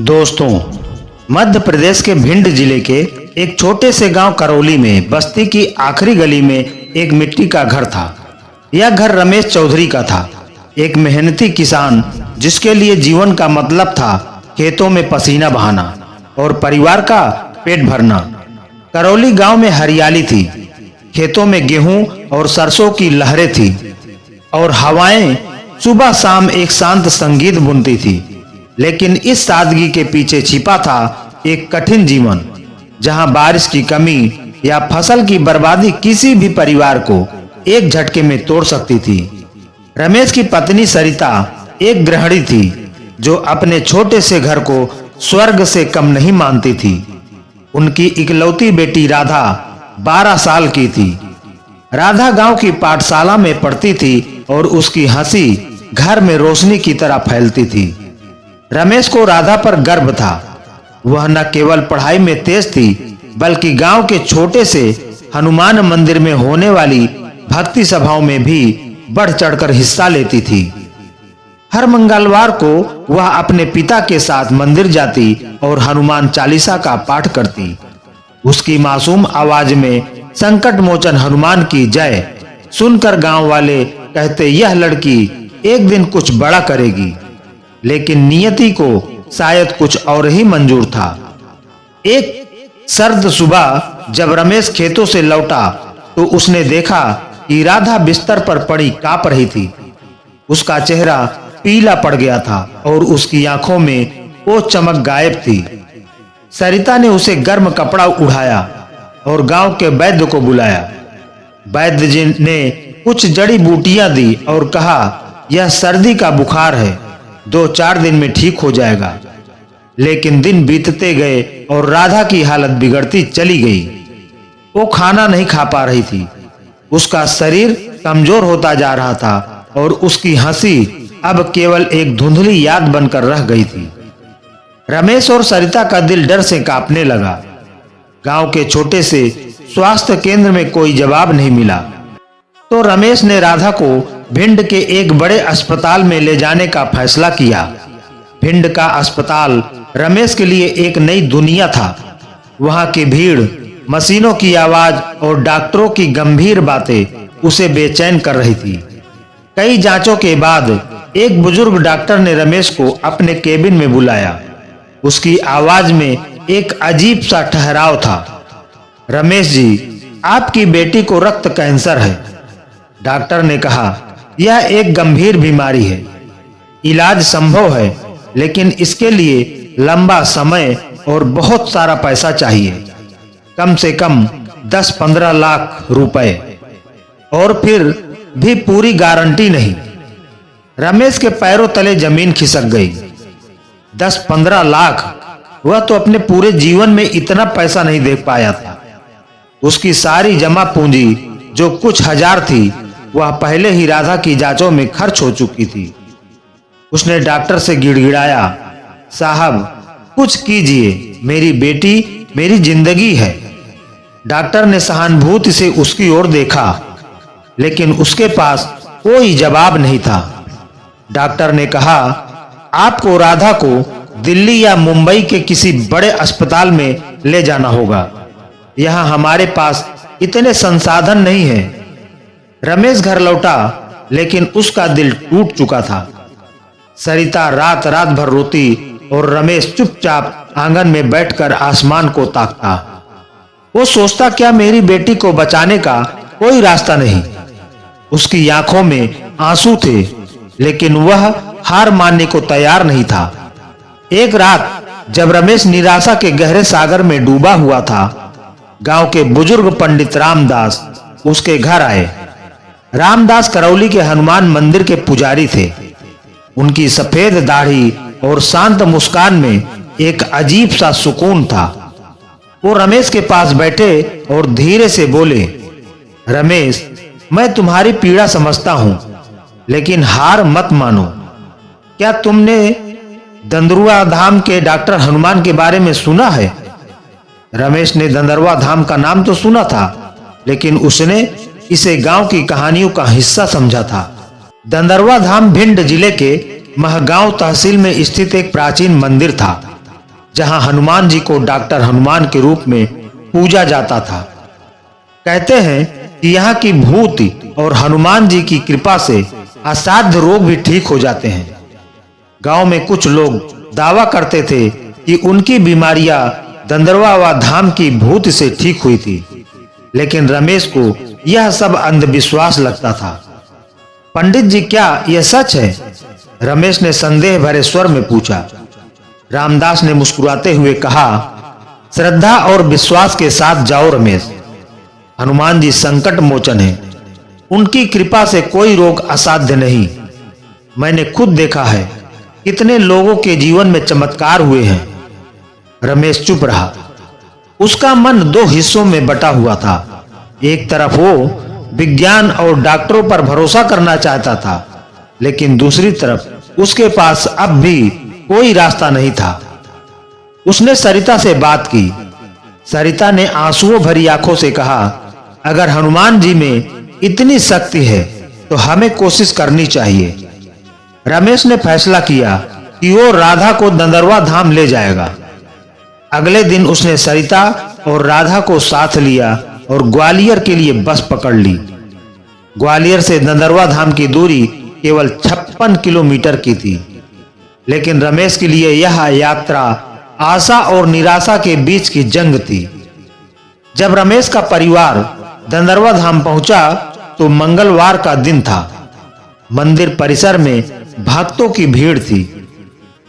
दोस्तों, मध्य प्रदेश के भिंड जिले के एक छोटे से गांव करौली में बस्ती की आखिरी गली में एक मिट्टी का घर था। यह घर रमेश चौधरी का था, एक मेहनती किसान जिसके लिए जीवन का मतलब था खेतों में पसीना बहाना और परिवार का पेट भरना। करौली गांव में हरियाली थी, खेतों में गेहूं और सरसों की लहरें थी और हवाएं सुबह शाम एक शांत संगीत बुनती थी। लेकिन इस सादगी के पीछे छिपा था एक कठिन जीवन, जहां बारिश की कमी या फसल की बर्बादी किसी भी परिवार को एक झटके में तोड़ सकती थी। रमेश की पत्नी सरिता एक गृहिणी थी जो अपने छोटे से घर को स्वर्ग से कम नहीं मानती थी। उनकी इकलौती बेटी राधा 12 साल की थी। राधा गांव की पाठशाला में पढ़ती थी और उसकी हंसी घर में रोशनी की तरह फैलती थी। रमेश को राधा पर गर्व था। वह न केवल पढ़ाई में तेज थी, बल्कि गांव के छोटे से हनुमान मंदिर में होने वाली भक्ति सभाओं में भी बढ़ चढ़कर हिस्सा लेती थी। हर मंगलवार को वह अपने पिता के साथ मंदिर जाती और हनुमान चालीसा का पाठ करती। उसकी मासूम आवाज में संकट मोचन हनुमान की जय सुनकर गांव वाले कहते, यह लड़की एक दिन कुछ बड़ा करेगी। लेकिन नियति को शायद कुछ और ही मंजूर था। एक सर्द सुबह जब रमेश खेतों से लौटा तो उसने देखा कि राधा बिस्तर पर पड़ी कांप रही थी। उसका चेहरा पीला पड़ गया था और उसकी आंखों में वो चमक गायब थी। सरिता ने उसे गर्म कपड़ा उड़ाया और गांव के वैद्य को बुलाया। वैद्य जी ने कुछ जड़ी बूटियां दी और कहा, यह सर्दी का बुखार है, 2-4 दिन में ठीक हो जाएगा। लेकिन दिन बीतते गए और राधा की हालत बिगड़ती चली गई। वो खाना नहीं खा पा रही थी, उसका शरीर कमजोर होता जा रहा था और उसकी हंसी अब केवल एक धुंधली याद बनकर रह गई थी। रमेश और सरिता का दिल डर से कांपने लगा। गांव के छोटे से स्वास्थ्य केंद्र में कोई जवाब नहीं मिला, तो रमेश ने राधा को भिंड के एक बड़े अस्पताल में ले जाने का फैसला किया। भिंड का अस्पताल रमेश के लिए एक नई दुनिया था। वहां की भीड़, मशीनों की आवाज और डॉक्टरों की गंभीर बातें उसे बेचैन कर रही थी। कई जांचों के बाद एक बुजुर्ग डॉक्टर ने रमेश को अपने केबिन में बुलाया। उसकी आवाज में एक अजीब सा ठहराव था। रमेश जी, आपकी बेटी को रक्त कैंसर है। डॉक्टर ने कहा, यह एक गंभीर बीमारी है, इलाज संभव है, लेकिन इसके लिए लंबा समय और बहुत सारा पैसा चाहिए, कम से कम 10-15 लाख रुपए, और फिर भी पूरी गारंटी नहीं। रमेश के पैरों तले जमीन खिसक गई। 10-15 लाख, वह तो अपने पूरे जीवन में इतना पैसा नहीं देख पाया था। उसकी सारी जमा पूंजी जो कुछ हजार थी, वह पहले ही राधा की जांचों में खर्च हो चुकी थी। उसने डॉक्टर से गिड़गिड़ाया, साहब कुछ कीजिए, मेरी बेटी मेरी जिंदगी है। डॉक्टर ने सहानुभूति से उसकी ओर देखा, लेकिन उसके पास कोई जवाब नहीं था। डॉक्टर ने कहा, आपको राधा को दिल्ली या मुंबई के किसी बड़े अस्पताल में ले जाना होगा। यहां हमारे पास इतने संसाधन नहीं है। रमेश घर लौटा, लेकिन उसका दिल टूट चुका था। सरिता रात रात भर रोती और रमेश चुपचाप आंगन में बैठकर आसमान को ताकता। वो सोचता, क्या मेरी बेटी को बचाने का कोई रास्ता नहीं? उसकी आंखों में आंसू थे, लेकिन वह हार मानने को तैयार नहीं था। एक रात जब रमेश निराशा के गहरे सागर में डूबा हुआ था, गांव के बुजुर्ग पंडित रामदास उसके घर आए। रामदास करौली के हनुमान मंदिर के पुजारी थे। उनकी सफेद दाढ़ी और शांत मुस्कान में एक अजीब सा सुकून था। वो रमेश के पास बैठे और धीरे से बोले, रमेश, मैं तुम्हारी पीड़ा समझता हूं, लेकिन हार मत मानो। क्या तुमने दंदरुआ धाम के डॉक्टर हनुमान के बारे में सुना है? रमेश ने दंदरुआ धाम का नाम तो सुना था, लेकिन उसने इसे गांव की कहानियों का हिस्सा समझा था। दंदरुआ धाम भिंड जिले के महगांव तहसील में स्थित एक प्राचीन मंदिर था। जहां हनुमान जी को डॉक्टर हनुमान के रूप में पूजा जाता था। कहते हैं कि यहाँ की भूत और हनुमान जी की कृपा से असाध्य रोग भी ठीक हो जाते हैं। गांव में कुछ लोग दावा करते थे कि उनकी बीमारियां दंदरवा व धाम की भूत से ठीक हुई थी, लेकिन रमेश को यह सब अंधविश्वास लगता था। पंडित जी, क्या यह सच है? रमेश ने संदेह भरे स्वर में पूछा। रामदास ने मुस्कुराते हुए कहा, श्रद्धा और विश्वास के साथ जाओ रमेश। हनुमान जी संकट मोचन है, उनकी कृपा से कोई रोग असाध्य नहीं। मैंने खुद देखा है कितने लोगों के जीवन में चमत्कार हुए हैं। रमेश चुप रहा। उसका मन दो हिस्सों में बटा हुआ था। एक तरफ वो विज्ञान और डॉक्टरों पर भरोसा करना चाहता था, लेकिन दूसरी तरफ उसके पास अब भी कोई रास्ता नहीं था। उसने सरिता से बात की। सरिता ने आंसुओं भरी आंखों से कहा, अगर हनुमान जी में इतनी शक्ति है तो हमें कोशिश करनी चाहिए। रमेश ने फैसला किया कि वो राधा को दंदरवा धाम ले जाएगा। अगले दिन उसने सरिता और राधा को साथ लिया और ग्वालियर के लिए बस पकड़ ली। ग्वालियर से दंदरवा धाम की दूरी केवल 56 किलोमीटर की थी, लेकिन रमेश के लिए यह यात्रा आशा और निराशा के बीच की जंग थी। जब रमेश का परिवार दंदरवा धाम पहुंचा तो मंगलवार का दिन था। मंदिर परिसर में भक्तों की भीड़ थी।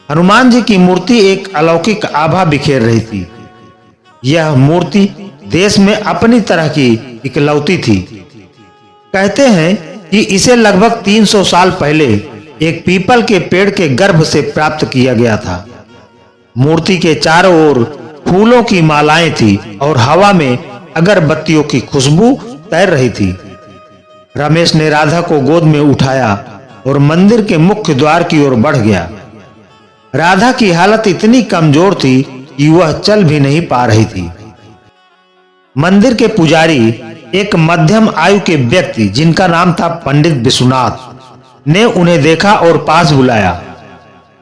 हनुमान जी की मूर्ति एक अलौकिक आभा बिखेर रही थी। यह मूर्ति देश में अपनी तरह की इकलौती थी। कहते हैं कि इसे लगभग 300 साल पहले एक पीपल के पेड़ के गर्भ से प्राप्त किया गया था। मूर्ति के चारों ओर फूलों की मालाएं थी और हवा में अगरबत्तियों की खुशबू तैर रही थी। रमेश ने राधा को गोद में उठाया और मंदिर के मुख्य द्वार की ओर बढ़ गया। राधा की हालत इतनी कमजोर थी कि वह चल भी नहीं पा रही थी। मंदिर के पुजारी, एक मध्यम आयु के व्यक्ति जिनका नाम था पंडित विश्वनाथ, ने उन्हें देखा और पास बुलाया।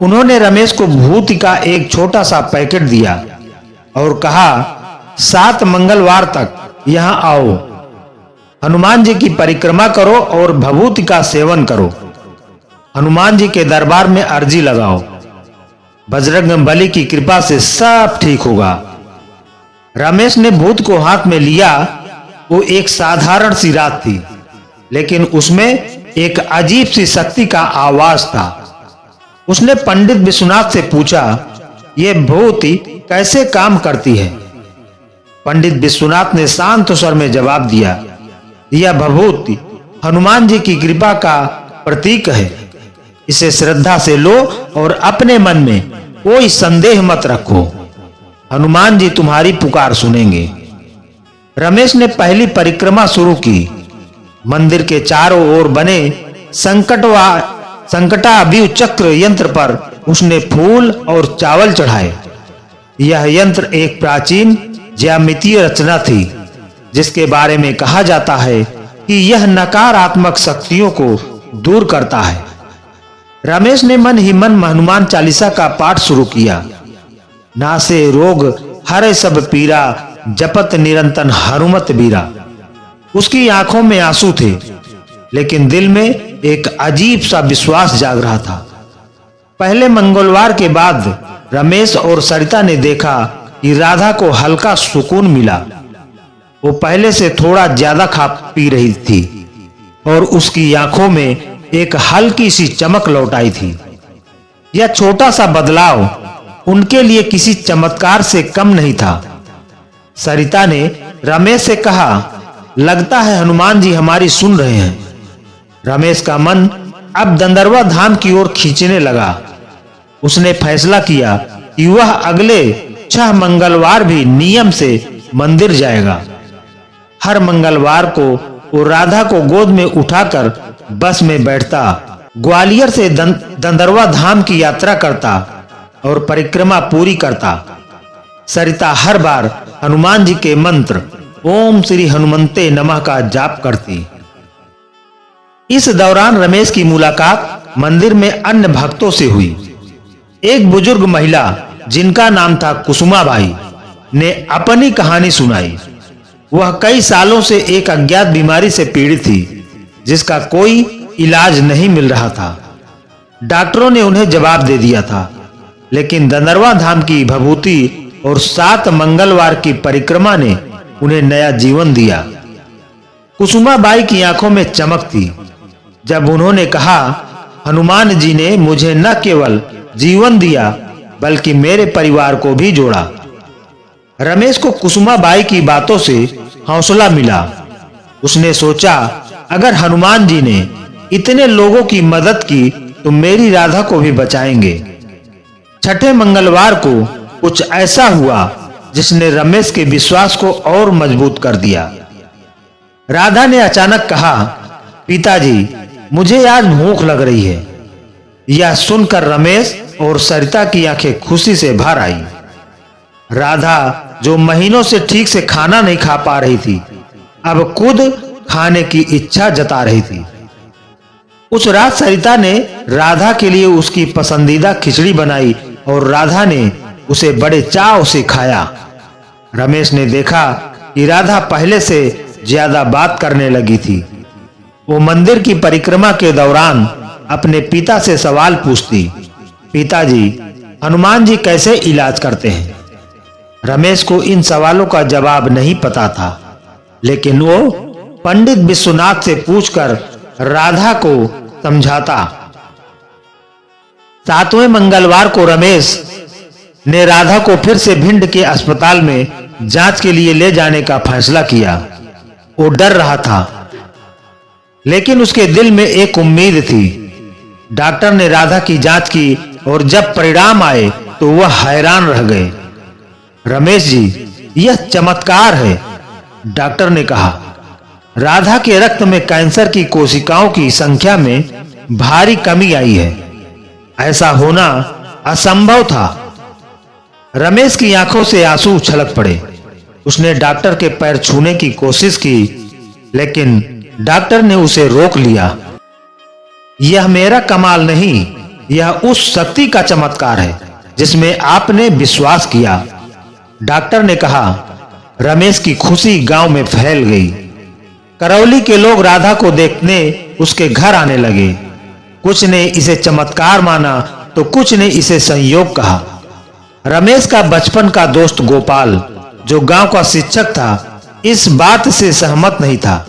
उन्होंने रमेश को भूति का एक छोटा सा पैकेट दिया और कहा, 7 मंगलवार तक यहाँ आओ, हनुमान जी की परिक्रमा करो और भभूति का सेवन करो। हनुमान जी के दरबार में अर्जी लगाओ। बजरंग बली की कृपा से सब ठीक होगा। रमेश ने भूत को हाथ में लिया। वो एक साधारण सी रात थी, लेकिन उसमें एक अजीब सी शक्ति का आवाज था। उसने पंडित विश्वनाथ से पूछा, ये भूति कैसे काम करती है? पंडित विश्वनाथ ने शांत स्वर में जवाब दिया, यह भभूति हनुमान जी की कृपा का प्रतीक है। इसे श्रद्धा से लो और अपने मन में कोई संदेह मत रखो। हनुमान जी तुम्हारी पुकार सुनेंगे। रमेश ने पहली परिक्रमा शुरू की। मंदिर के चारों ओर बने संकटाव्यूह चक्र यंत्र पर उसने फूल और चावल चढ़ाए। यह यंत्र एक प्राचीन ज्यामितीय रचना थी, जिसके बारे में कहा जाता है कि यह नकारात्मक शक्तियों को दूर करता है। रमेश ने मन ही मन हनुमान चालीसा का पाठ शुरू किया। नासे रोग हरे सब पीरा, जपत निरंतर हनुमत बीरा। उसकी आंखों में आंसू थे, लेकिन दिल में एक अजीब सा विश्वास जाग रहा था। पहले मंगलवार के बाद रमेश और सरिता ने देखा कि राधा को हल्का सुकून मिला। वो पहले से थोड़ा ज्यादा खा पी रही थी और उसकी आंखों में एक हल्की सी चमक लौट आई थी। यह छोटा सा बदलाव उनके लिए किसी चमत्कार से कम नहीं था। सरिता ने रमेश से कहा, लगता है हनुमान जी हमारी सुन रहे हैं। रमेश का मन अब दंदरवा धाम की ओर खींचने लगा। उसने फैसला किया कि वह अगले 6 मंगलवार भी नियम से मंदिर जाएगा। हर मंगलवार को वो राधा को गोद में उठाकर बस में बैठता, ग्वालियर से दंदरवा धाम की यात्रा करता और परिक्रमा पूरी करता। सरिता हर बार हनुमान जी के मंत्र ओम श्री हनुमंते नमः का जाप करती। इस दौरान रमेश की मुलाकात मंदिर में अन्य भक्तों से हुई। एक बुजुर्ग महिला जिनका नाम था कुसुमाबाई, ने अपनी कहानी सुनाई। वह कई सालों से एक अज्ञात बीमारी से पीड़ित थी, जिसका कोई इलाज नहीं मिल रहा था। डॉक्टरों ने उन्हें जवाब दे दिया था, लेकिन दंदरवा धाम की भभूति और 7 मंगलवार की परिक्रमा ने उन्हें नया जीवन दिया। कुसुमाबाई की आंखों में चमक थी जब उन्होंने कहा, हनुमान जी ने मुझे न केवल जीवन दिया बल्कि मेरे परिवार को भी जोड़ा। रमेश को कुसुमाबाई की बातों से हौसला मिला। उसने सोचा, अगर हनुमान जी ने इतने लोगों की मदद की तो मेरी राधा को भी बचाएंगे। छठे मंगलवार को कुछ ऐसा हुआ जिसने रमेश के विश्वास को और मजबूत कर दिया। राधा ने अचानक कहा, पिताजी, मुझे आज भूख लग रही है। यह सुनकर रमेश और सरिता की आंखें खुशी से भर आई। राधा, जो महीनों से ठीक से खाना नहीं खा पा रही थी, अब खुद खाने की इच्छा जता रही थी। उस रात सरिता ने राधा के लिए उसकी पसंदीदा खिचड़ी बनाई और राधा ने उसे बड़े चाव से खाया। रमेश ने देखा कि राधा पहले से ज्यादा बात करने लगी थी। वो मंदिर की परिक्रमा के दौरान अपने पिता से सवाल पूछती, पिताजी, हनुमान जी कैसे इलाज करते हैं? रमेश को इन सवालों का जवाब नहीं पता था, लेकिन वो पंडित विश्वनाथ से पूछकर राधा को समझाता। 7वें मंगलवार को रमेश ने राधा को फिर से भिंड के अस्पताल में जांच के लिए ले जाने का फैसला किया। वो डर रहा था, लेकिन उसके दिल में एक उम्मीद थी। डॉक्टर ने राधा की जांच की और जब परिणाम आए तो वह हैरान रह गए। रमेश जी, यह चमत्कार है, डॉक्टर ने कहा। राधा के रक्त में कैंसर की कोशिकाओं की संख्या में भारी कमी आई है। ऐसा होना असंभव था। रमेश की आंखों से आंसू छलक पड़े। उसने डॉक्टर के पैर छूने की कोशिश की, लेकिन डॉक्टर ने उसे रोक लिया। यह मेरा कमाल नहीं, यह उस शक्ति का चमत्कार है जिसमें आपने विश्वास किया, डॉक्टर ने कहा। रमेश की खुशी गांव में फैल गई। करौली के लोग राधा को देखने उसके घर आने लगे। कुछ ने इसे चमत्कार माना तो कुछ ने इसे संयोग कहा। रमेश का बचपन का दोस्त गोपाल, जो गांव का शिक्षक था, इस बात से सहमत नहीं था।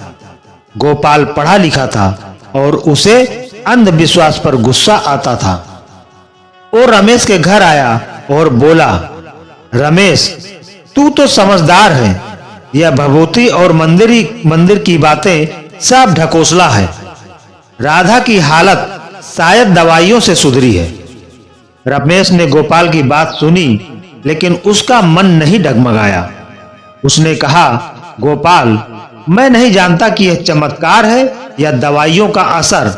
गोपाल पढ़ा लिखा था और उसे अंधविश्वास पर गुस्सा आता था। वो रमेश के घर आया और बोला, रमेश, तू तो समझदार है। यह भभूति और मंदिर की बातें सब ढकोसला है। राधा की हालत शायद दवाइयों से सुधरी है। रमेश ने गोपाल की बात सुनी, लेकिन उसका मन नहीं डगमगाया। उसने कहा, गोपाल, मैं नहीं जानता कि यह चमत्कार है या दवाइयों का असर,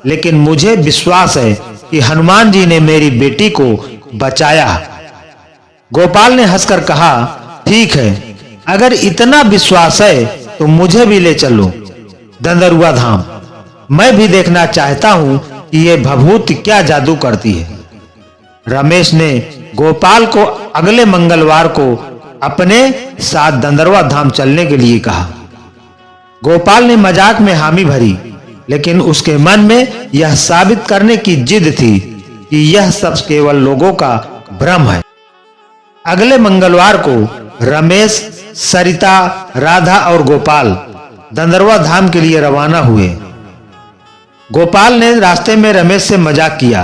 लेकिन मुझे विश्वास है कि हनुमान जी ने मेरी बेटी को बचाया। गोपाल ने हंसकर कहा, ठीक है, अगर इतना विश्वास है तो मुझे भी ले चलो दंदरुआ धाम। मैं भी देखना चाहता हूं कि यह भभूति क्या जादू करती है। रमेश ने गोपाल को अगले मंगलवार को अपने साथ दंदरवा धाम चलने के लिए कहा। गोपाल ने मजाक में हामी भरी, लेकिन उसके मन में यह साबित करने की जिद थी कि यह सब केवल लोगों का भ्रम है। अगले मंगलवार को रमेश, सरिता, राधा और गोपाल दंदरवा धाम के लिए रवाना हुए। गोपाल ने रास्ते में रमेश से मजाक किया,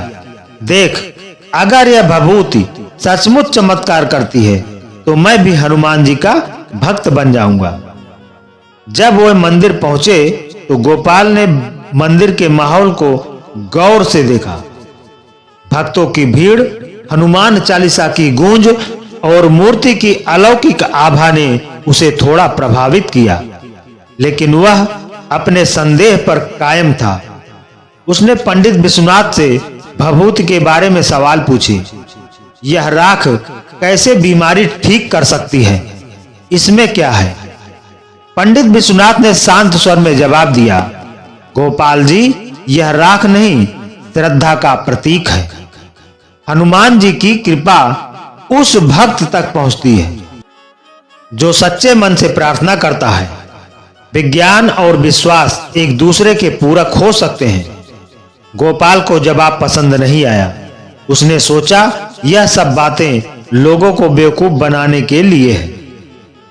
देख, अगर यह भभूति सचमुच चमत्कार करती है तो मैं भी हनुमान जी का भक्त बन जाऊंगा। जब वह मंदिर पहुंचे तो गोपाल ने मंदिर के माहौल को गौर से देखा। भक्तों की भीड़, हनुमान चालीसा की गूंज और मूर्ति की अलौकिक आभा ने उसे थोड़ा प्रभावित किया, लेकिन वह अपने संदेह पर कायम था। उसने पंडित विश्वनाथ से भभूति के बारे में सवाल पूछे। यह राख कैसे बीमारी ठीक कर सकती है? इसमें क्या है? पंडित विश्वनाथ ने शांत स्वर में जवाब दिया, गोपाल जी, यह राख नहीं, श्रद्धा का प्रतीक है। हनुमान जी की कृपा उस भक्त तक पहुंचती है जो सच्चे मन से प्रार्थना करता है। विज्ञान और विश्वास एक दूसरे के पूरक हो सकते हैं। गोपाल को जवाब पसंद नहीं आया। उसने सोचा यह सब बातें लोगों को बेवकूफ बनाने के लिए है,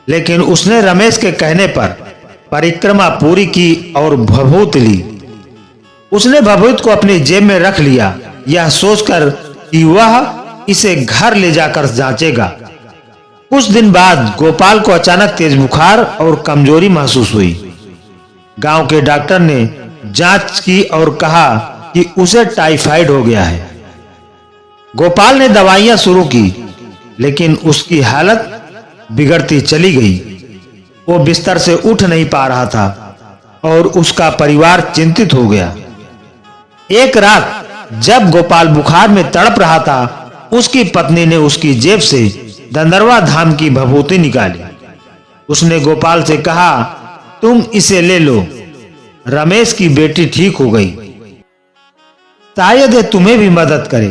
लेकिन उसने रमेश के कहने पर परिक्रमा पूरी की और भभूत ली। उसने भभूत को अपनी जेब में रख लिया, यह सोचकर कि वह इसे घर ले जाकर जांचेगा। कुछ दिन बाद गोपाल को अचानक तेज बुखार और कमजोरी महसूस हुई। गांव के डॉक्टर ने जांच की और कहा कि उसे टाइफाइड हो गया है। गोपाल ने दवाइयां शुरू की, लेकिन उसकी हालत बिगड़ती चली गई। वो बिस्तर से उठ नहीं पा रहा था और उसका परिवार चिंतित हो गया। एक रात जब गोपाल बुखार में तड़प रहा था, उसकी पत्नी ने उसकी जेब से दंदरवा धाम की भभूति निकाली। उसने गोपाल से कहा, तुम इसे ले लो, रमेश की बेटी ठीक हो गई, शायद तुम्हें भी मदद करे।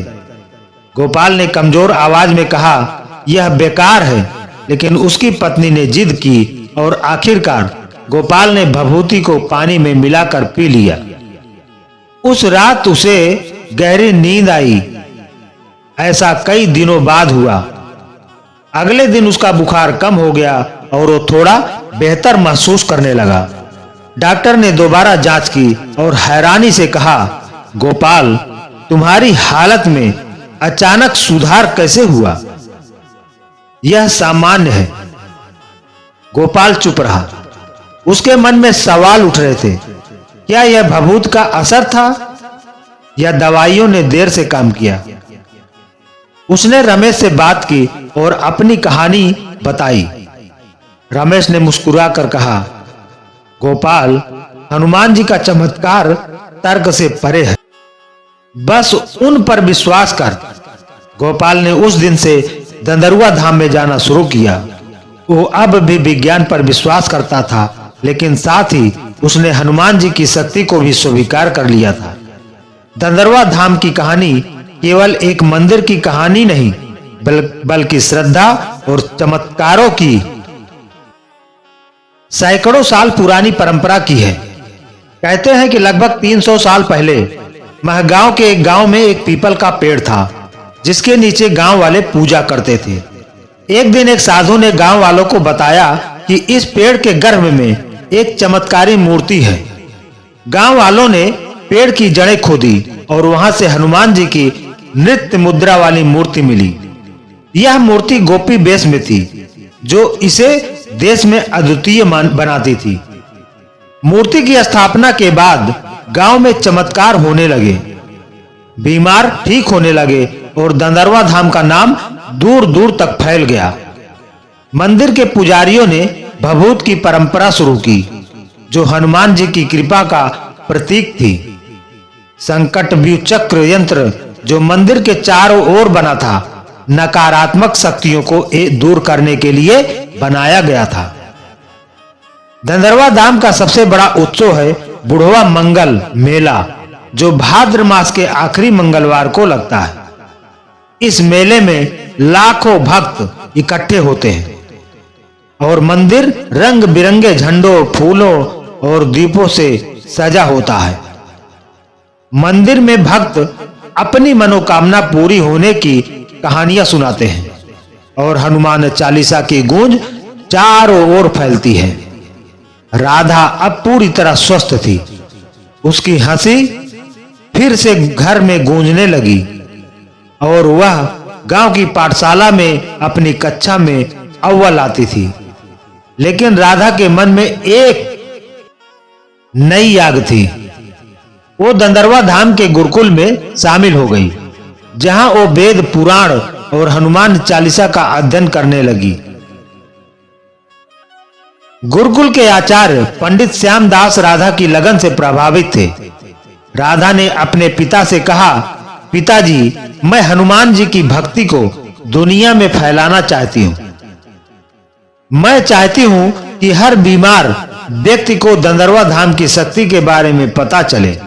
गोपाल ने कमजोर आवाज में कहा, यह बेकार है, लेकिन उसकी पत्नी ने जिद की और आखिरकार गोपाल ने भभूति को पानी में मिलाकर पी लिया। उस रात उसे गहरी नींद आई। ऐसा कई दिनों बाद हुआ। अगले दिन उसका बुखार कम हो गया और वो थोड़ा बेहतर महसूस करने लगा। डॉक्टर ने दोबारा जांच की और हैरानी से कहा, गोपाल, तुम्हारी हालत में अचानक सुधार कैसे हुआ? यह सामान्य है। गोपाल चुप रहा। उसके मन में सवाल उठ रहे थे। क्या यह भभूत का असर था या दवाइयों ने देर से काम किया? उसने रमेश से बात की और अपनी कहानी बताई। रमेश ने मुस्कुराकर कहा, गोपाल, हनुमान जी का चमत्कार तर्क से परे है, बस उन पर विश्वास कर। गोपाल ने उस दिन से दंदरुआ धाम में जाना शुरू किया। वो अब भी विज्ञान पर विश्वास करता था, लेकिन साथ ही उसने हनुमान जी की शक्ति को भी स्वीकार कर लिया था। दंदरुआ धाम की कहानी केवल एक मंदिर की कहानी नहीं, बल्कि श्रद्धा और चमत्कारों की सैकड़ों साल पुरानी परंपरा की है। कहते हैं कि लगभग 300 साल पहले महगांव के एक गांव में एक पीपल का पेड़ था, जिसके नीचे गांव वाले पूजा करते थे। एक दिन एक साधु ने गांव वालों को बताया कि इस पेड़ के गर्भ में एक चमत्कारी मूर्ति है। गांव वालों ने पेड़ की जड़ें खोदी और वहां से हनुमान जी की नृत्य मुद्रा वाली मूर्ति मिली। यह मूर्ति गोपी वेश में थी, जो इसे देश में अद्वितीय बनाती थी। मूर्ति की स्थापना के बाद गांव में चमत्कार होने लगे, बीमार ठीक होने लगे और दंदरुआ धाम का नाम दूर दूर तक फैल गया। मंदिर के पुजारियों ने भभूत की परंपरा शुरू की, जो हनुमान जी की कृपा का प्रतीक थी। संकट व्यू चक्र यंत्र जो मंदिर के चारों ओर बना था, नकारात्मक शक्तियों को दूर करने के लिए बनाया गया था। दंदरुआ धाम का सबसे बड़ा उत्सव है बुढ़वा मंगल मेला, जो भाद्र मास के आखिरी मंगलवार को लगता है। इस मेले में लाखों भक्त इकट्ठे होते हैं और मंदिर रंग बिरंगे झंडों, फूलों और दीपों से सजा होता है। मंदिर में भक्त अपनी मनोकामना पूरी होने की कहानियां सुनाते हैं और हनुमान चालीसा की गूंज चारों ओर फैलती है। राधा अब पूरी तरह स्वस्थ थी। उसकी हंसी फिर से घर में गूंजने लगी और वह गांव की पाठशाला में अपनी कक्षा में अव्वल आती थी। लेकिन राधा के मन में एक नई आग थी। वो दंदरुआ धाम के गुरुकुल में शामिल हो गई, जहां वो वेद, पुराण और हनुमान चालीसा का अध्ययन करने लगी। गुरुकुल के आचार्य पंडित श्यामदास राधा की लगन से प्रभावित थे। राधा ने अपने पिता से कहा, पिताजी, मैं हनुमान जी की भक्ति को दुनिया में फैलाना चाहती हूँ। मैं चाहती हूँ कि हर बीमार व्यक्ति को दंदरुआ धाम की शक्ति के बारे में पता चले।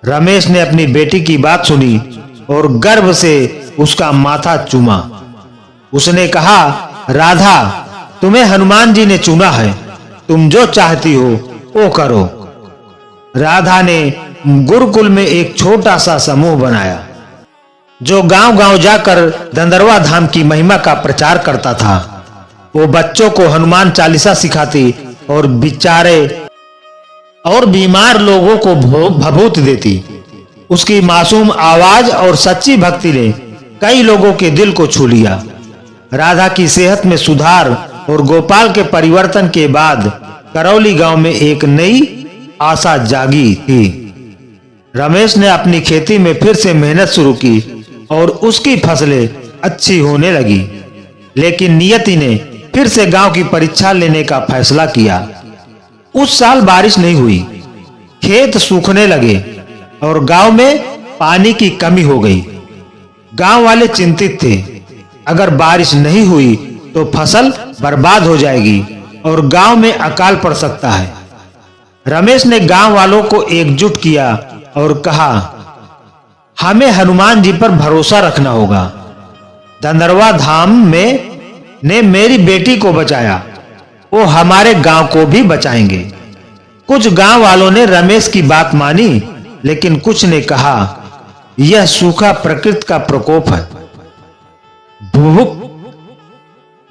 रमेश ने अपनी बेटी की बात सुनी और गर्व से उसका माथा चूमा। उसने कहा, राधा, तुम्हें हनुमान जी ने चुना है, तुम जो चाहती हो वो करो। राधा ने गुरुकुल में एक छोटा सा समूह बनाया जो गांव-गांव जाकर दंदरवा धाम की महिमा का प्रचार करता था। वो बच्चों को हनुमान चालीसा सिखाती और बेचारे और बीमार लोगों को भभूत देती। उसकी मासूम आवाज और सच्ची भक्ति ने कई लोगों के दिल को छू लिया। राधा की सेहत में सुधार और गोपाल के परिवर्तन के बाद करौली गांव में एक नई आशा जागी थी। रमेश ने अपनी खेती में फिर से मेहनत शुरू की और उसकी फसलें अच्छी होने लगी। लेकिन नियति ने फिर से गांव की परीक्षा लेने का फैसला किया। उस साल बारिश नहीं हुई, खेत सूखने लगे और गांव में पानी की कमी हो गई। गांव वाले चिंतित थे, अगर बारिश नहीं हुई तो फसल बर्बाद हो जाएगी और गांव में अकाल पड़ सकता है। रमेश ने गांव वालों को एकजुट किया और कहा, हमें हनुमान जी पर भरोसा रखना होगा। दंदरवा धाम में ने मेरी बेटी को बचाया, वो हमारे गांव को भी बचाएंगे। कुछ गांव वालों ने रमेश की बात मानी, लेकिन कुछ ने कहा, यह सूखा प्रकृति का प्रकोप है,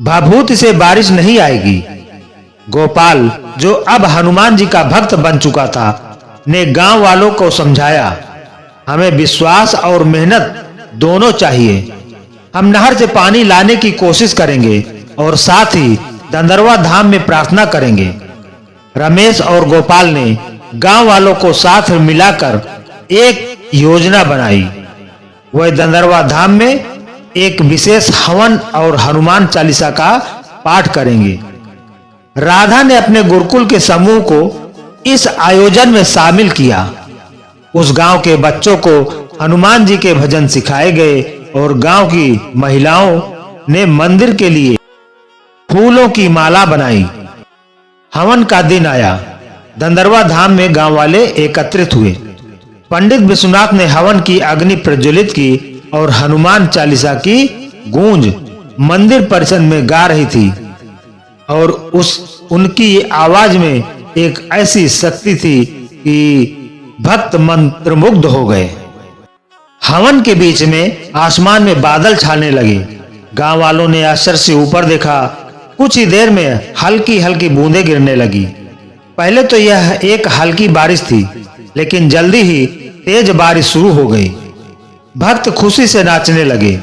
भभूति से बारिश नहीं आएगी। गोपाल, जो अब हनुमान जी का भक्त बन चुका था, ने गांव वालों को समझाया, हमें विश्वास और मेहनत दोनों चाहिए। हम नहर से पानी लाने की कोशिश करेंगे और साथ ही दंदरवा धाम में प्रार्थना करेंगे। रमेश और गोपाल ने गांव वालों को साथ मिलाकर एक योजना बनाई। वह दंदरवा धाम में एक विशेष हवन और हनुमान चालीसा का पाठ करेंगे। राधा ने अपने गुरुकुल के समूह को इस आयोजन में शामिल किया। उस गांव के बच्चों को हनुमान जी के भजन सिखाए गए और गांव की महिलाओं ने मंदिर के लिए फूलों की माला बनाई। हवन का दिन आया। दंदरवा धाम में गांव वाले एकत्रित हुए। पंडित विश्वनाथ ने हवन की अग्नि प्रज्वलित की और हनुमान चालीसा की गूंज मंदिर परिसर में गा रही थी और उनकी आवाज में एक ऐसी शक्ति थी कि भक्त मंत्रमुग्ध हो गए। हवन के बीच में आसमान में बादल छाने लगे। गांव वालों ने आश्चर्य से ऊपर देखा। कुछ ही देर में हल्की-हल्की बूंदें गिरने लगी। पहले तो यह एक हल्की बारिश थी, लेकिन जल्दी ही तेज बारिश शुरू हो गई। भक्त खुशी से नाचने लगे।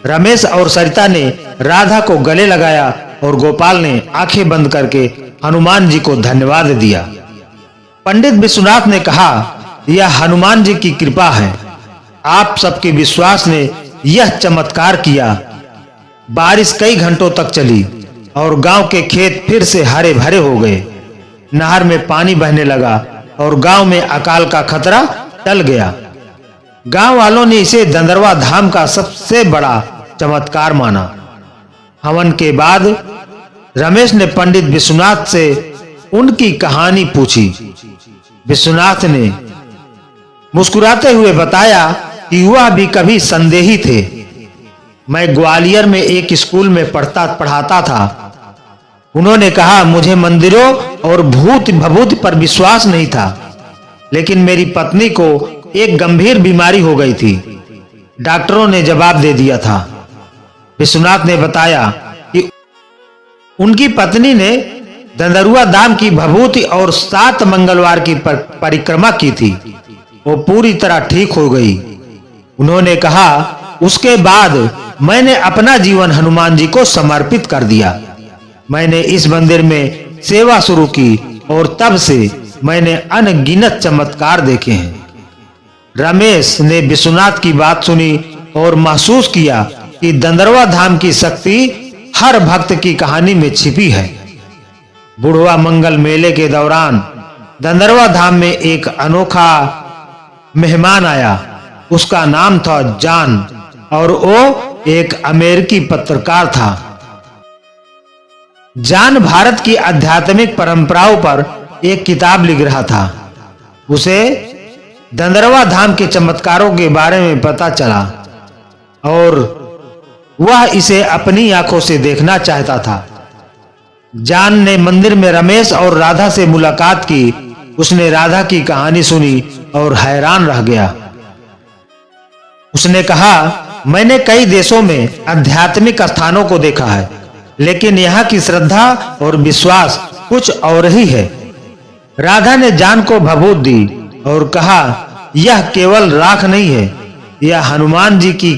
रमेश और सरिता ने राधा को गले लगाया और गोपाल ने आंखें बंद करके हनुमान जी को धन्यवाद दिया। पंडित विश्वनाथ ने कहा, यह हनुमान जी की कृपा है। आप सबके विश्वास ने यह चमत्कार किया। बारिश कई घंटों तक चली और गांव के खेत फिर से हरे भरे हो गए। नहर में पानी बहने लगा और गांव में अकाल का खतरा टल गया। गांव वालों ने इसे दंदरवा धाम का सबसे बड़ा चमत्कार माना। हवन के बाद रमेश ने पंडित विश्वनाथ से उनकी कहानी पूछी। विश्वनाथ ने मुस्कुराते हुए बताया कि वह भी कभी संदेही थे। मैं ग्वालियर में एक स्कूल में पढ़ाता था। उन्होंने कहा, मुझे मंदिरों और भूत भभूत पर विश्वास नहीं था, लेकिन मेरी पत्नी को एक गंभीर बीमारी हो गई थी। डॉक्टरों ने जवाब दे दिया था। विश्वनाथ ने बताया कि उनकी पत्नी ने दंदरुआ धाम की भभूति और 7 मंगलवार की परिक्रमा की थी। वो पूरी तरह ठीक हो गई। उन्होंने कहा, उसके बाद मैंने अपना जीवन हनुमान जी को समर्पित कर दिया। मैंने इस मंदिर में सेवा शुरू की और तब से मैंने अनगिनत चमत्कार देखे हैं। रमेश ने विश्वनाथ की बात सुनी और महसूस किया कि दंदरवा धाम की शक्ति हर भक्त की कहानी में छिपी है। बुढ़वा मंगल मेले के दौरान दंदरवा धाम में एक अनोखा मेहमान आया। उसका नाम था जॉन और वो एक अमेरिकी पत्रकार था। जॉन भारत की आध्यात्मिक परंपराओं पर एक किताब लिख रहा था। उसे दंदरवा धाम के चमत्कारों के बारे में पता चला और वह इसे अपनी आंखों से देखना चाहता था। जान ने मंदिर में रमेश और राधा से मुलाकात की। उसने राधा की कहानी सुनी और हैरान रह गया। उसने कहा, मैंने कई देशों में आध्यात्मिक स्थानों को देखा है, लेकिन यहाँ की श्रद्धा और विश्वास कुछ और ही है। राधा ने जान को भभूत दी और कहा, यह केवल राख नहीं है, यह हनुमान जी की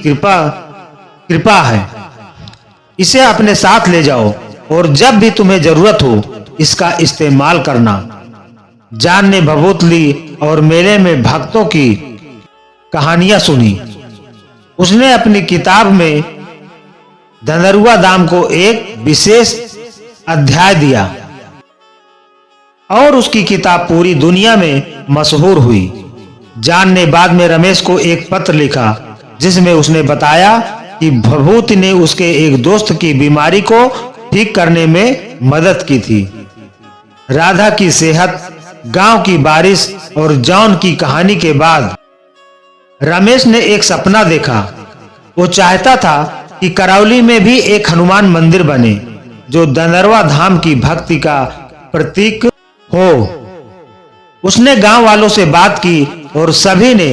कृपा है। इसे अपने साथ ले जाओ और जब भी तुम्हें जरूरत हो इसका इस्तेमाल करना। जान ने भभूत ली और मेले में भक्तों की कहानियां सुनी। उसने अपनी किताब में धनरुआ दाम को एक विशेष अध्याय दिया और उसकी किताब पूरी दुनिया में मशहूर हुई। जान ने बाद में रमेश को एक पत्र लिखा जिसमें उसने बताया कि भभूति ने उसके एक दोस्त की बीमारी को ठीक करने में मदद की थी। राधा की सेहत, गांव की बारिश और जॉन की कहानी के बाद रमेश ने एक सपना देखा। वो चाहता था कि करौली में भी एक हनुमान मंदिर बने जो धनरवा धाम की भक्ति का प्रतीक हो। उसने गांव वालों से बात की और सभी ने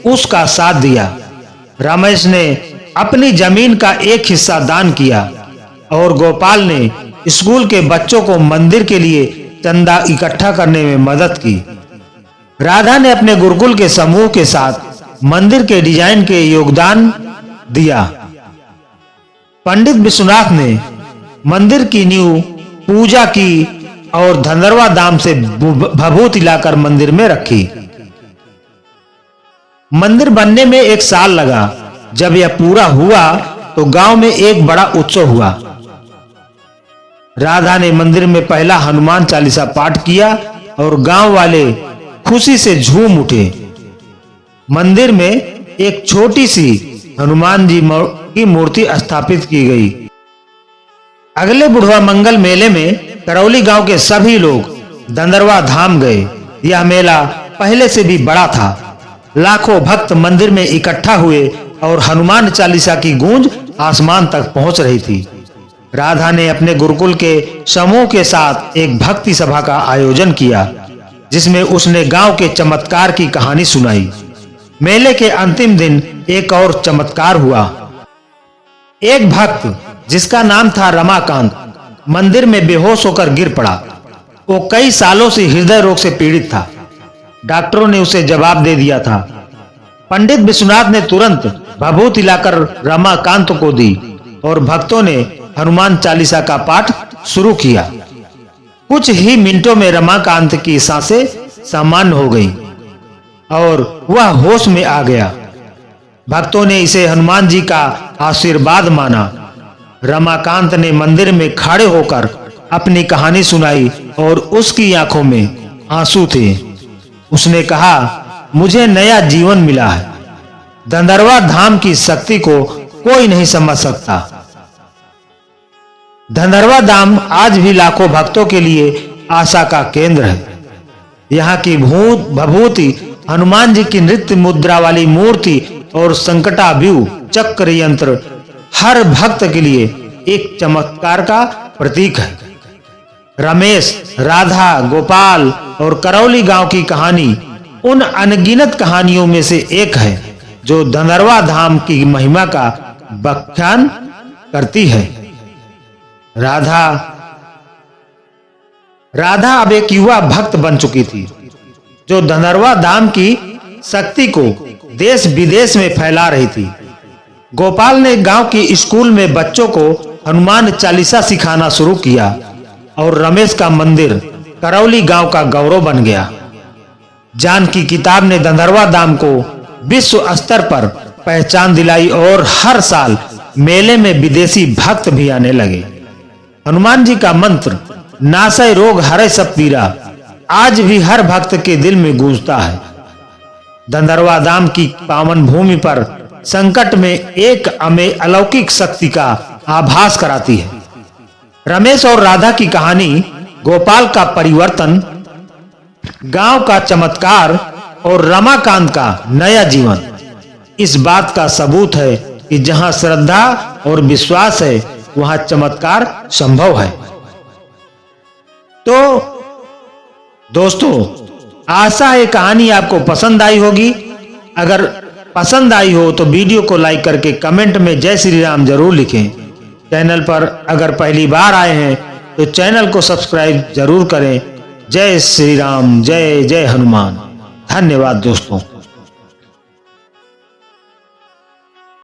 उसका साथ दिया। रमेश ने अपनी जमीन का एक हिस्सा दान किया और गोपाल ने स्कूल के बच्चों को मंदिर के लिए चंदा इकट्ठा करने में मदद की। राधा ने अपने गुरुकुल के समूह के साथ मंदिर के डिजाइन के योगदान दिया। पंडित विश्वनाथ ने मंदिर की नींव पूजा की और धनरवा दाम से भभूति लाकर मंदिर में रखी। मंदिर बनने में 1 साल लगा। जब यह पूरा हुआ तो गांव में एक बड़ा उत्सव हुआ। राधा ने मंदिर में पहला हनुमान चालीसा पाठ किया और गांव वाले खुशी से झूम उठे। मंदिर में एक छोटी सी हनुमान जी की मूर्ति स्थापित की गई। अगले बुढ़वा मंगल मेले में करौली गांव के सभी लोग धनरवा धाम गए। यह मेला पहले से भी बड़ा था। लाखों भक्त मंदिर में इकट्ठा हुए और हनुमान चालीसा की गूंज आसमान तक पहुंच रही थी। राधा ने अपने गुरुकुल के समूह के साथ एक भक्ति सभा का आयोजन किया जिसमें उसने गांव के चमत्कार की कहानी सुनाई। मेले के अंतिम दिन एक और चमत्कार हुआ। एक भक्त जिसका नाम था रमाकांत मंदिर में बेहोश होकर गिर पड़ा। वो कई सालों से हृदय रोग से पीड़ित था। डॉक्टरों ने उसे जवाब दे दिया था। पंडित विश्वनाथ ने तुरंत भभूति लाकर रमाकांत को दी और भक्तों ने हनुमान चालीसा का पाठ शुरू किया। कुछ ही मिनटों में रमाकांत की सांसें सामान्य हो गईं और वह होश में आ गया। भक्तों ने इसे हनुमान जी का आशीर्वाद माना। रमाकांत ने मंदिर में खड़े होकर अपनी कहानी सुनाई और उसकी आंखों में आंसू थे। उसने कहा, मुझे नया जीवन मिला है। धनरवा धाम की शक्ति को कोई नहीं समझ सकता। धनरवा धाम आज भी लाखों भक्तों के लिए आशा का केंद्र है। यहाँ की भभूति, हनुमान जी की नृत्य मुद्रा वाली मूर्ति और संकटाव्यूह चक्र यंत्र हर भक्त के लिए एक चमत्कार का प्रतीक है। रमेश, राधा, गोपाल और करौली गांव की कहानी उन अनगिनत कहानियों में से एक है जो धनरवा धाम की महिमा का व्याख्यान करती है। राधा अब एक युवा भक्त बन चुकी थी जो धनरवा धाम की शक्ति को देश विदेश में फैला रही थी। गोपाल ने गांव की स्कूल में बच्चों को हनुमान चालीसा सिखाना शुरू किया और रमेश का मंदिर करौली गांव का गौरव बन गया। जान की किताब ने धनरवा धाम को विश्व स्तर पर पहचान दिलाई और हर साल मेले में विदेशी भक्त भी आने लगे। हनुमान जी का मंत्र नासै रोग हरै सब पीरा आज भी हर भक्त के दिल में गूंजता है। धनरवा धाम की पावन भूमि पर संकट में एक अलौकिक शक्ति का आभास कराती है। रमेश और राधा की कहानी, गोपाल का परिवर्तन, गांव का चमत्कार और रमाकांत का नया जीवन इस बात का सबूत है कि जहां श्रद्धा और विश्वास है वहां चमत्कार संभव है। तो दोस्तों, आशा है कहानी आपको पसंद आई होगी। अगर पसंद आई हो तो वीडियो को लाइक करके कमेंट में जय श्री राम जरूर लिखें। चैनल पर अगर पहली बार आए हैं तो चैनल को सब्सक्राइब जरूर करें। जय श्री राम, जय जय हनुमान। धन्यवाद दोस्तों।